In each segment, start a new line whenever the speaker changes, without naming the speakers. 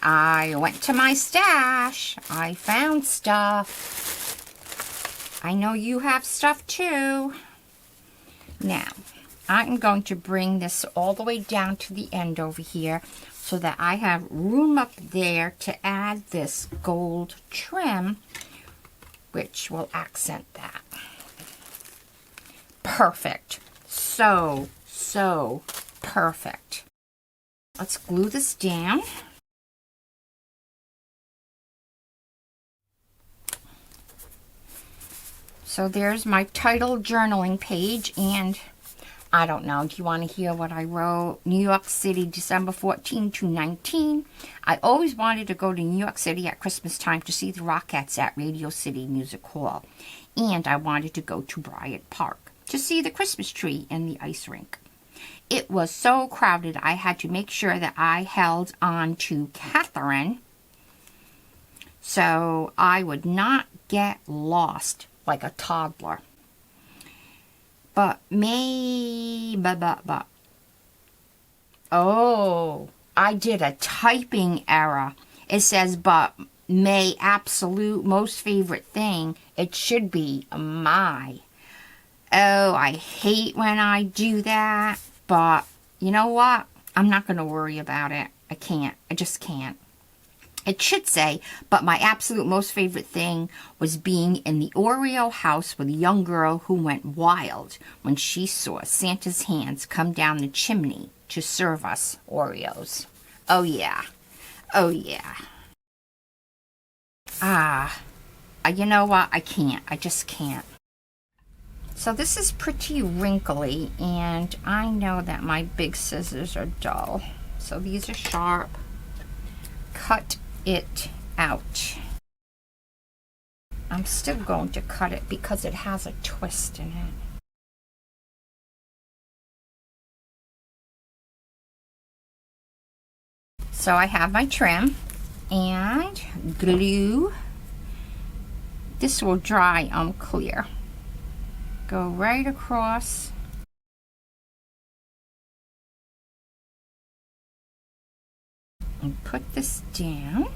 I went to my stash. I found stuff. I know you have stuff too. Now, I'm going to bring this all the way down to the end over here so that I have room up there to add this gold trim, which will accent that. Perfect. So perfect. Let's glue this down. So there's my title journaling page, and I don't know, do you want to hear what I wrote? New York City, December 14 to 19. I always wanted to go to New York City at Christmas time to see the Rockettes at Radio City Music Hall. And I wanted to go to Bryant Park to see the Christmas tree and the ice rink. It was so crowded, I had to make sure that I held on to Catherine so I would not get lost like a toddler. But oh, I did a typing error. It says, but May absolute most favorite thing. It should be my. Oh, I hate when I do that. But you know what? I'm not going to worry about it. I can't. I just can't. It should say, but my absolute most favorite thing was being in the Oreo house with a young girl who went wild when she saw Santa's hands come down the chimney to serve us Oreos. Oh yeah. Oh yeah. You know what? I can't. I just can't. So this is pretty wrinkly, and I know that my big scissors are dull. So these are sharp. Cut it out. I'm still going to cut it because it has a twist in it. So I have my trim and glue. This will dry clear. Go right across. And put this down.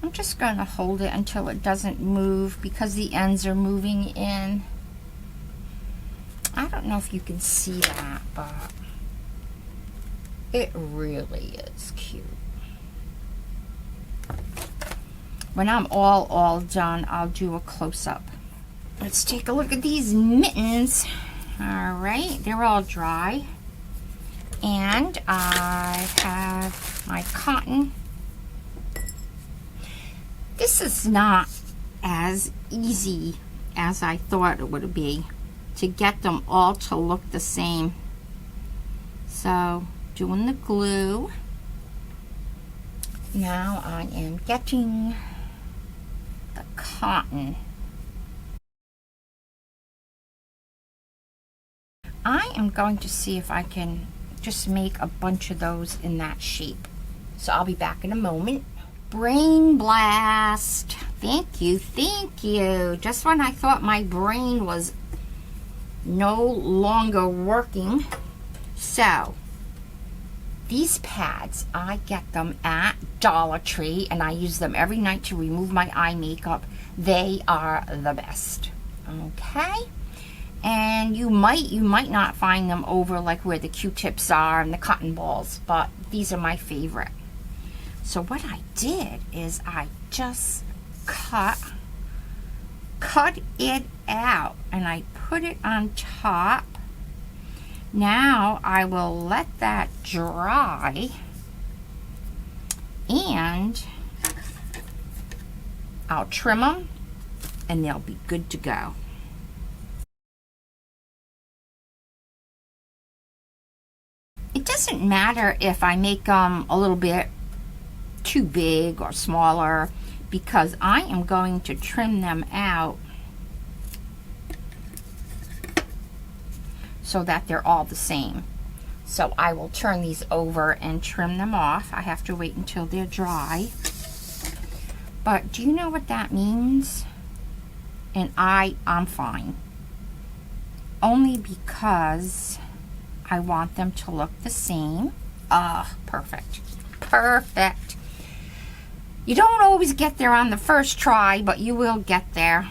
I'm just going to hold it until it doesn't move because the ends are moving in. I don't know if you can see that, but it really is cute. When I'm all done, I'll do a close-up. Let's take a look at these mittens. All right, they're all dry. And I have my cotton. This is not as easy as I thought it would be to get them all to look the same. So, doing the glue. Now I am getting the cotton. I am going to see if I can just make a bunch of those in that shape. So I'll be back in a moment. Brain blast. Thank you, thank you. Just when I thought my brain was no longer working. So, these pads, I get them at Dollar Tree, and I use them every night to remove my eye makeup. They are the best. Okay? And you might not find them over like where the Q-tips are and the cotton balls, but these are my favorite. So what I did is I just cut it out and I put it on top. Now I will let that dry and I'll trim them and they'll be good to go. It doesn't matter if I make them a little bit too big or smaller because I am going to trim them out so that they're all the same. So I will turn these over and trim them off. I have to wait until they're dry. But do you know what that means? And I'm fine. Only because I want them to look the same. Perfect. Perfect. You don't always get there on the first try, but you will get there.